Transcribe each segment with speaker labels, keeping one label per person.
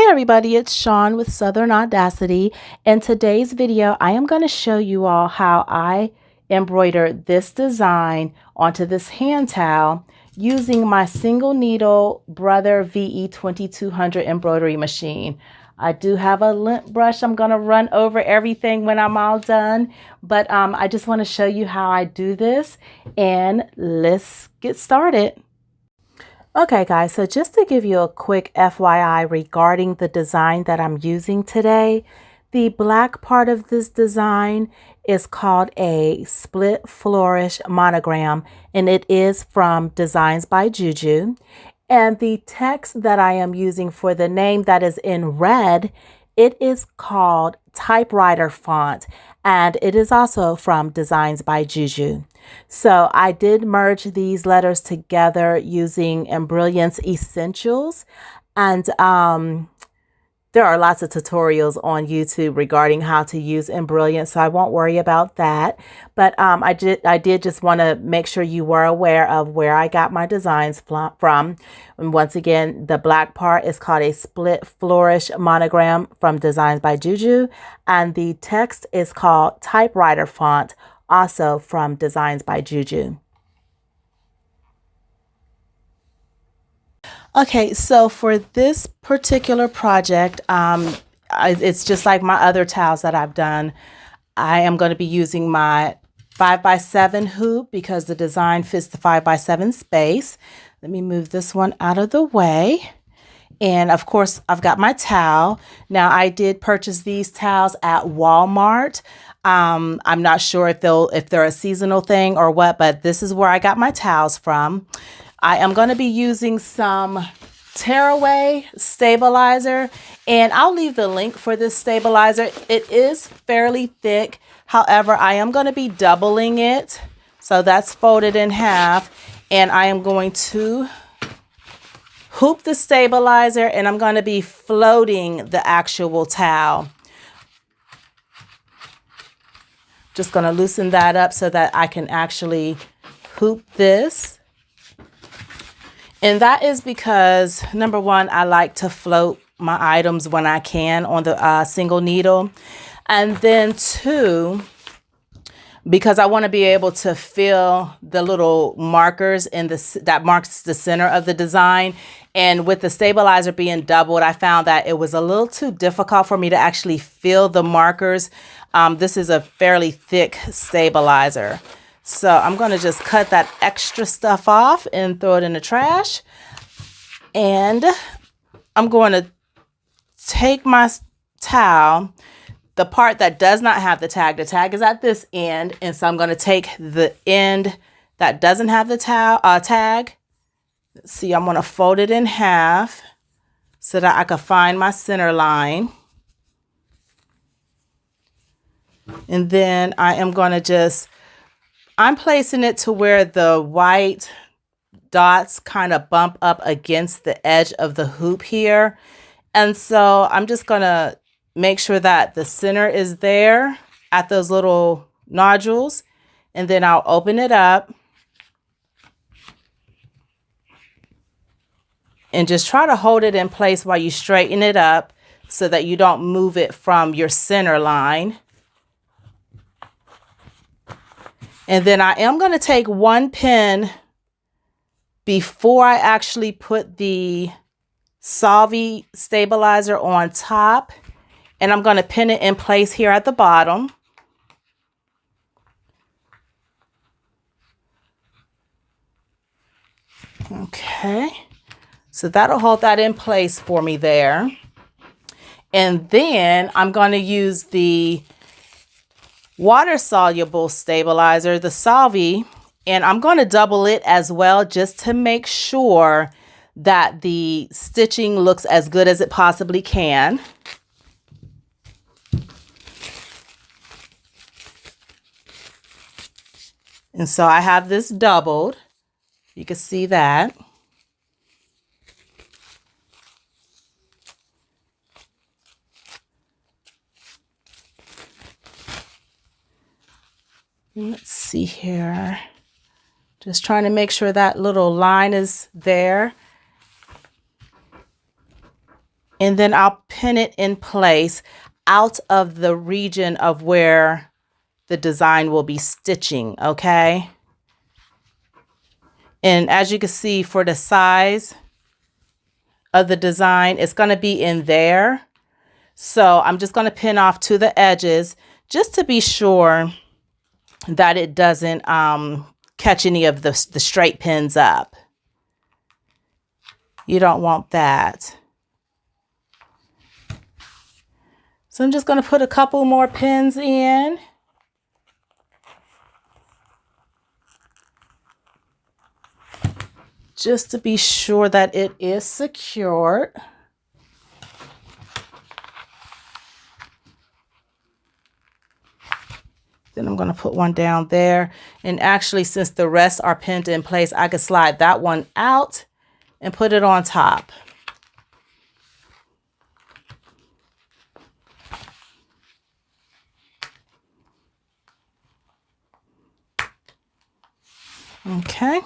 Speaker 1: everybody, it's Sean with Southern Audacity. In today's video, I am going to show you all how I embroidered this design onto this hand towel using my single needle Brother VE 2200 embroidery machine. I do have a lint brush. I'm going to run over everything when I'm all done, but I just want to show you how I do this, and let's get started. Okay guys, so just to give you a quick FYI regarding the design that I'm using today, the black part of this design is called a split flourish monogram, and it is from Designs by Juju. And the text that I am using for the name that is in red, it is called typewriter font, and it is also from Designs by Juju. So I did merge these letters together using Embroidery Essentials, and there are lots of tutorials on YouTube regarding how to use embroidery, so I won't worry about that. But I did just want to make sure you were aware of where I got my designs from. And once again, the black part is called a split flourish monogram from Designs by Juju, and the text is called typewriter font, also from Designs by Juju. Okay, so for this particular project, it's just like my other towels that I've done. I am going to be using my 5x7 hoop because the design fits the 5x7 space. Let me move this one out of the way. And of course, I've got my towel. Now, I did purchase these towels at Walmart. I'm not sure if they're a seasonal thing or what, but this is where I got my towels from. I am going to be using some tearaway stabilizer, and I'll leave the link for this stabilizer. It is fairly thick. However, I am going to be doubling it. So that's folded in half, and I am going to hoop the stabilizer, and I'm going to be floating the actual towel. Just going to loosen that up so that I can actually hoop this. And that is because, number one, I like to float my items when I can on the single needle. And then two, because I want to be able to feel the little markers in that marks the center of the design. And with the stabilizer being doubled, I found that it was a little too difficult for me to actually feel the markers. This is a fairly thick stabilizer. So I'm going to just cut that extra stuff off and throw it in the trash. And I'm going to take my towel, the part that does not have the tag is at this end. And so I'm going to take the end that doesn't have the tag. Let's see, I'm going to fold it in half so that I can find my center line. And then I am going to I'm placing it to where the white dots kind of bump up against the edge of the hoop here. And so I'm just going to make sure that the center is there at those little nodules. And then I'll open it up and just try to hold it in place while you straighten it up so that you don't move it from your center line. And then I am going to take one pin before I actually put the Solvay stabilizer on top. And I'm going to pin it in place here at the bottom. Okay. So that'll hold that in place for me there. And then I'm going to use the water-soluble stabilizer, the Solvay, and I'm going to double it as well just to make sure that the stitching looks as good as it possibly can. And so I have this doubled. You can see that. Let's see here. Just trying to make sure that little line is there. and then I'll pin it in place out of the region of where the design will be stitching, okay? And as you can see, for the size of the design, it's going to be in there. So I'm just going to pin off to the edges just to be sure that it doesn't catch any of the straight pins up. You don't want that. So I'm just going to put a couple more pins in. Just to be sure that it is secured. Then I'm going to put one down there. And actually, since the rest are pinned in place, I could slide that one out and put it on top. Okay.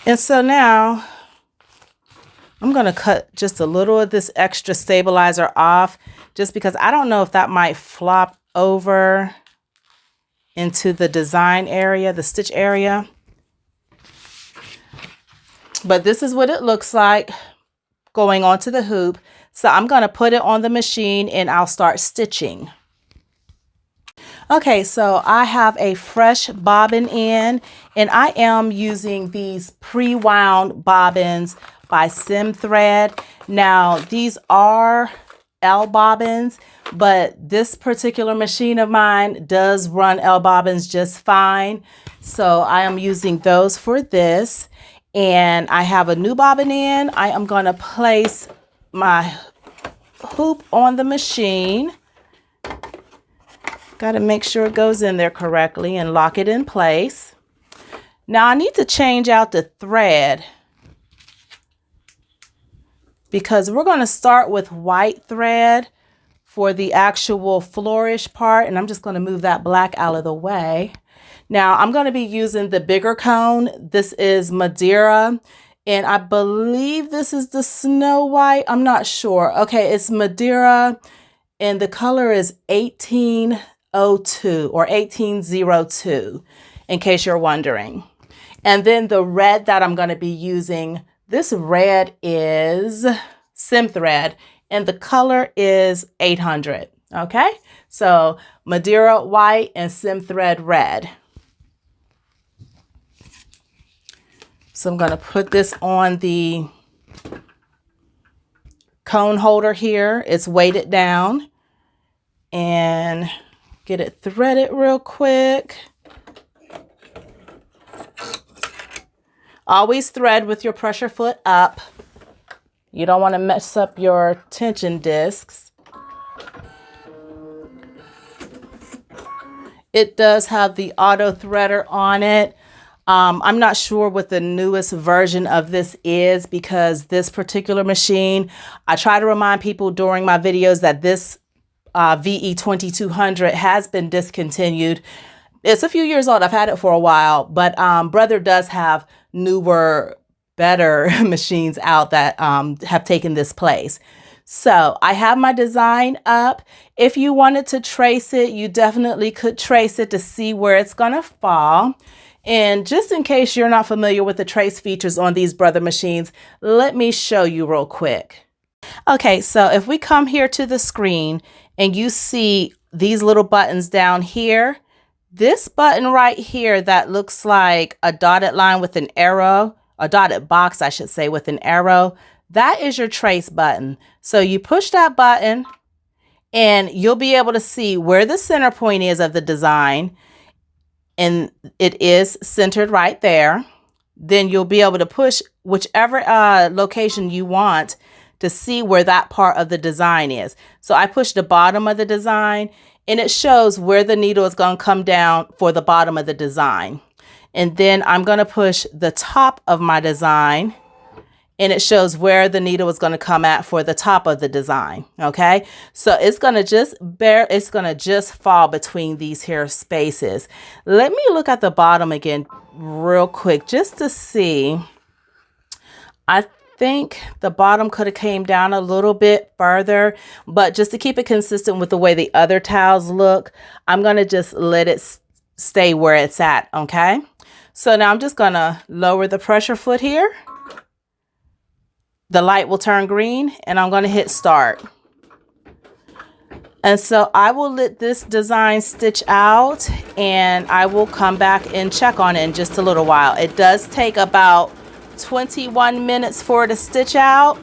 Speaker 1: And so now I'm going to cut just a little of this extra stabilizer off, just because I don't know if that might flop over into the design area, the stitch area. But this is what it looks like going onto the hoop. So I'm going to put it on the machine and I'll start stitching. Okay, so I have a fresh bobbin in, and I am using these pre-wound bobbins by Sim Thread. Now, these are L bobbins, but this particular machine of mine does run L bobbins just fine. So I am using those for this, and I have a new bobbin in. I am going to place my hoop on the machine. Got to make sure it goes in there correctly and lock it in place. Now I need to change out the thread because we're going to start with white thread for the actual flourish part. And I'm just going to move that black out of the way. Now I'm going to be using the bigger cone. This is Madeira, and I believe this is the Snow White. I'm not sure. Okay, it's Madeira, and the color is 1802 or 1802, in case you're wondering. And then the red that I'm going to be using, this red is Sim Thread, and the color is 800. Okay, so Madeira white and Sim Thread red. So I'm going to put this on the cone holder here. It's weighted down, and get it threaded real quick. Always thread with your pressure foot up. You don't want to mess up your tension discs. It does have the auto threader on it. I'm not sure what the newest version of this is, because this particular machine, I try to remind people during my videos that this VE2200 has been discontinued. It's a few years old. I've had it for a while, but brother does have newer, better machines out that have taken this place. So I have my design up. If you wanted to trace it, you definitely could trace it to see where it's going to fall. And just in case you're not familiar with the trace features on these brother machines, let me show you real quick. Okay, so if we come here to the screen and you see these little buttons down here, this button right here that looks like a dotted line with an arrow, a dotted box, I should say, with an arrow, that is your trace button. So you push that button and you'll be able to see where the center point is of the design. And it is centered right there. Then you'll be able to push whichever location you want to see where that part of the design is. So I push the bottom of the design, and it shows where the needle is going to come down for the bottom of the design. And then I'm going to push the top of my design, and it shows where the needle is going to come at for the top of the design. Okay, so it's going to just fall between these here spaces. Let me look at the bottom again real quick just to see. I think the bottom could have came down a little bit further, but just to keep it consistent with the way the other towels look, I'm going to just let it stay where it's at, okay? So now I'm just going to lower the pressure foot here. The light will turn green and I'm going to hit start. And so I will let this design stitch out and I will come back and check on it in just a little while. It does take about 21 minutes for it to stitch out.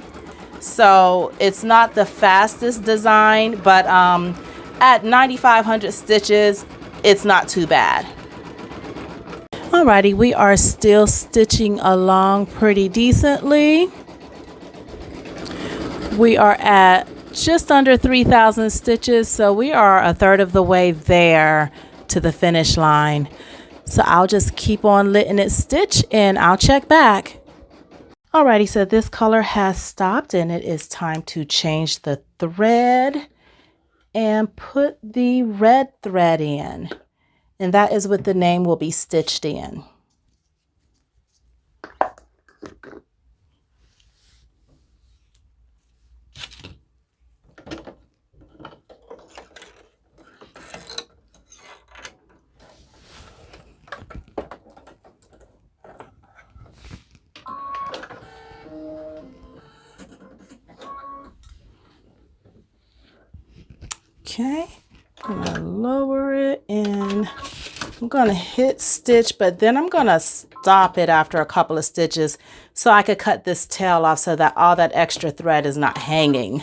Speaker 1: So it's not the fastest design, but at 9,500 stitches, it's not too bad. Alrighty, we are still stitching along pretty decently. We are at just under 3,000 stitches, so we are a third of the way there to the finish line. So I'll just keep on letting it stitch and I'll check back. Alrighty, so this color has stopped and it is time to change the thread and put the red thread in. And that is what the name will be stitched in. Okay, I'm gonna lower it and I'm gonna hit stitch, but then I'm gonna stop it after a couple of stitches so I could cut this tail off so that all that extra thread is not hanging.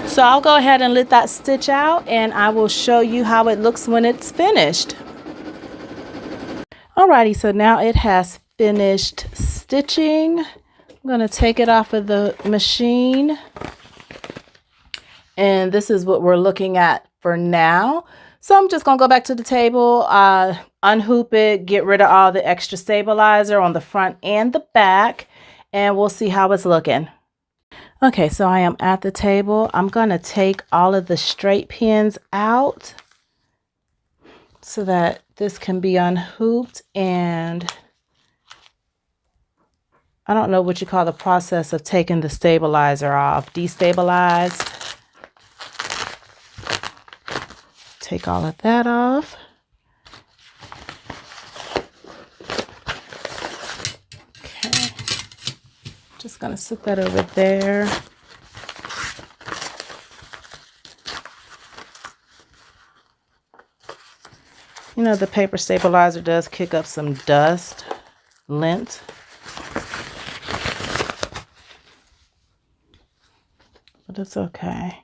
Speaker 1: So I'll go ahead and let that stitch out and I will show you how it looks when it's finished. Alrighty, so now it has finished stitching. I'm going to take it off of the machine. And this is what we're looking at for now. So I'm just going to go back to the table, unhoop it, get rid of all the extra stabilizer on the front and the back, and we'll see how it's looking. Okay, so I am at the table. I'm going to take all of the straight pins out so that this can be unhooped, and I don't know what you call the process of taking the stabilizer off. Destabilized. Take all of that off. Okay. Just gonna sit that over there. You know, the paper stabilizer does kick up some dust, lint. But it's okay.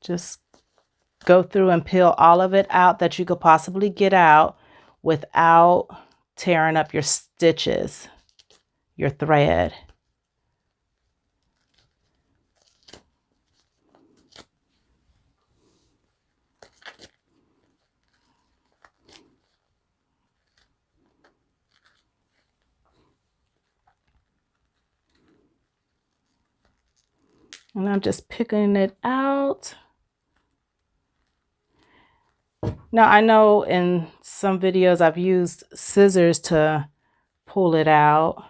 Speaker 1: Just go through and peel all of it out that you could possibly get out without tearing up your stitches, your thread. And I'm just picking it out. Now, I know in some videos I've used scissors to pull it out,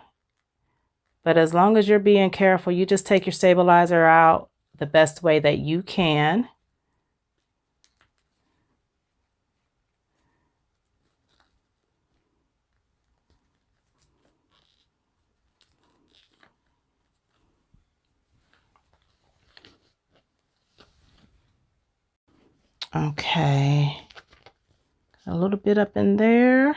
Speaker 1: but as long as you're being careful, you just take your stabilizer out the best way that you can. Okay, a little bit up in there.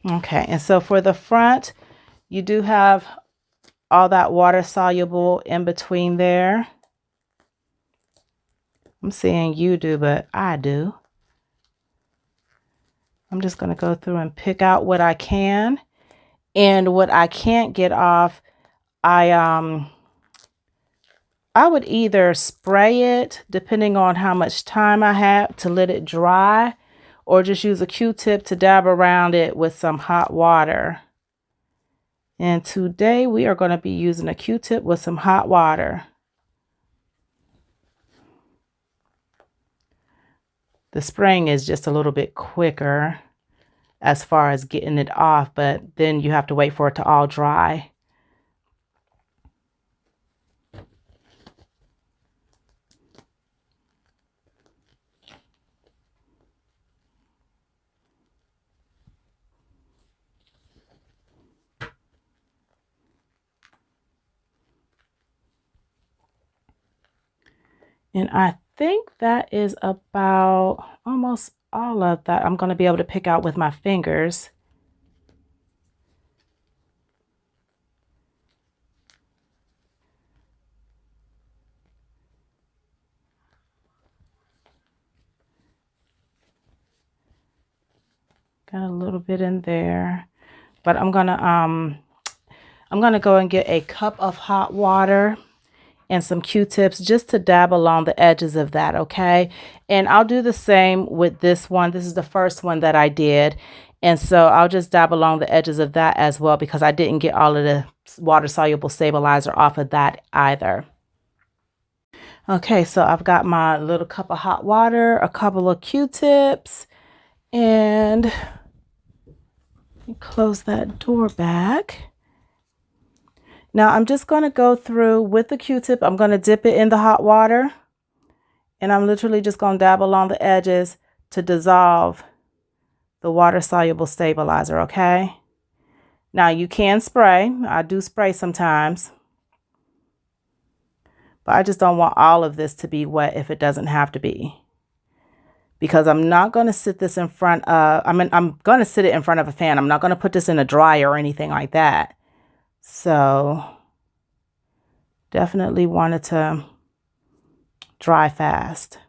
Speaker 1: Okay, and so for the front, you do have all that water soluble in between there. I'm saying you do, but I do. I'm just going to go through and pick out what I can, and what I can't get off, I would either spray it, depending on how much time I have to let it dry, or just use a Q-tip to dab around it with some hot water. And today we are going to be using a Q-tip with some hot water. The spraying is just a little bit quicker as far as getting it off, but then you have to wait for it to all dry. And I think that is about almost all of that I'm going to be able to pick out with my fingers. Got a little bit in there, but I'm gonna go and get a cup of hot water and some Q-tips just to dab along the edges of that, okay? And I'll do the same with this one. This is the first one that I did. And so I'll just dab along the edges of that as well, because I didn't get all of the water-soluble stabilizer off of that either. Okay, so I've got my little cup of hot water, a couple of Q-tips, and close that door back. Now I'm just going to go through with the Q-tip. I'm going to dip it in the hot water, and I'm literally just going to dab along the edges to dissolve the water-soluble stabilizer, okay? Now you can spray. I do spray sometimes, but I just don't want all of this to be wet if it doesn't have to be, because I'm not going to sit this in front of, I'm going to sit it in front of a fan. I'm not going to put this in a dryer or anything like that. So definitely wanted to dry fast.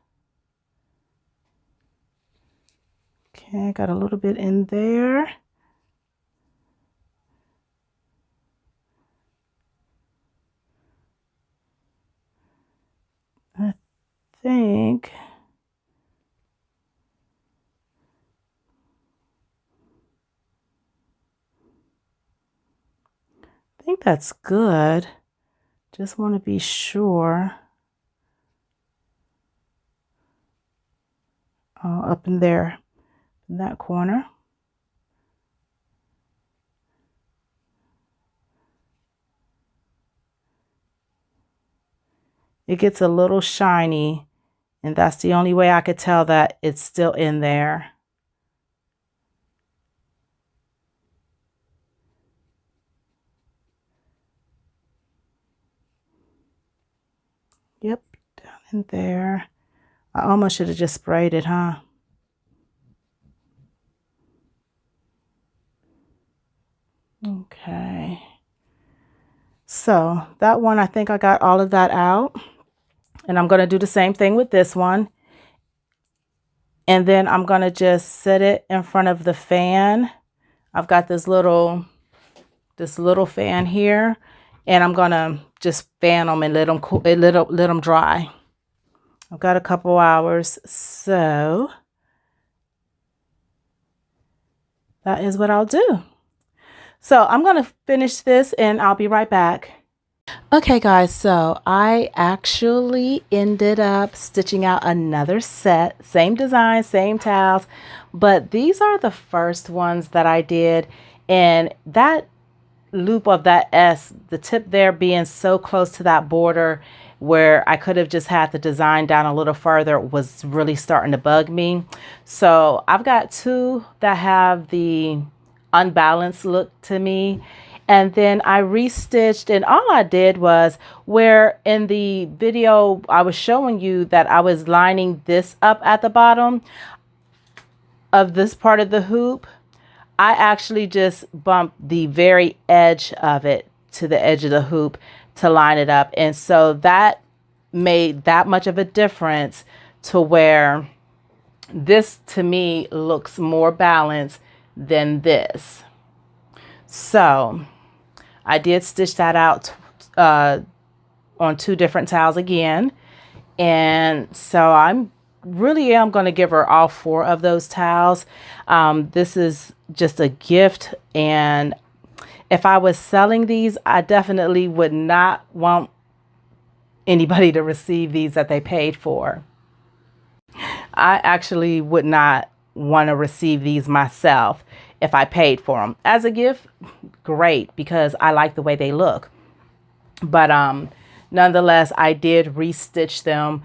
Speaker 1: Okay, got a little bit in there. I think that's good. Just want to be sure. Up in there, in that corner. It gets a little shiny, and that's the only way I could tell that it's still in there. Yep, down in there. I almost should have just sprayed it, huh? Okay. So that one, I think I got all of that out. And I'm going to do the same thing with this one. And then I'm going to just set it in front of the fan. I've got this little fan here, and I'm going to just fan them and let them cool, let them dry. I've got a couple hours, so that is what I'll do. So I'm going to finish this and I'll be right back. Okay guys, so I actually ended up stitching out another set, same design, same towels, but these are the first ones that I did, and that loop of that S, the tip there being so close to that border where I could have just had the design down a little further, was really starting to bug me. So I've got two that have the unbalanced look to me. And then I restitched, and all I did was, where in the video I was showing you that I was lining this up at the bottom of this part of the hoop, I actually just bumped the very edge of it to the edge of the hoop to line it up. And so that made that much of a difference to where this to me looks more balanced than this. So I did stitch that out on two different towels again. And so I'm going to give her all four of those towels. This is just a gift, and If I was selling these, I definitely would not want anybody to receive these that they paid for. I actually would not want to receive these myself if I paid for them. As a gift, great, because I like the way they look. But nonetheless, I did restitch them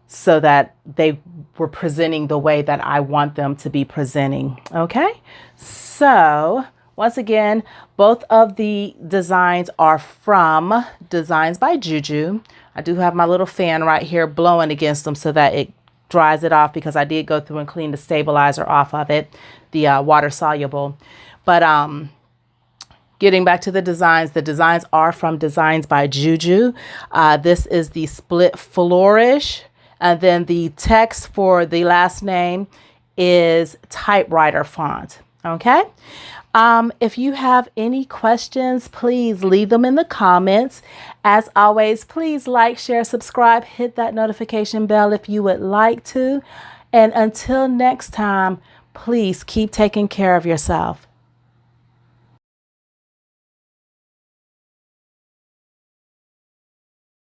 Speaker 1: so that they were presenting the way that I want them to be presenting. Okay, so once again, both of the designs are from Designs by Juju. I do have my little fan right here blowing against them so that it dries it off, because I did go through and clean the stabilizer off of it, the water soluble. But getting back to the designs are from Designs by Juju. This is the split flourish, and then the text for the last name is typewriter font. Okay. If you have any questions, please leave them in the comments. As always, please like, share, subscribe, hit that notification bell if you would like to. And until next time, please keep taking care of yourself.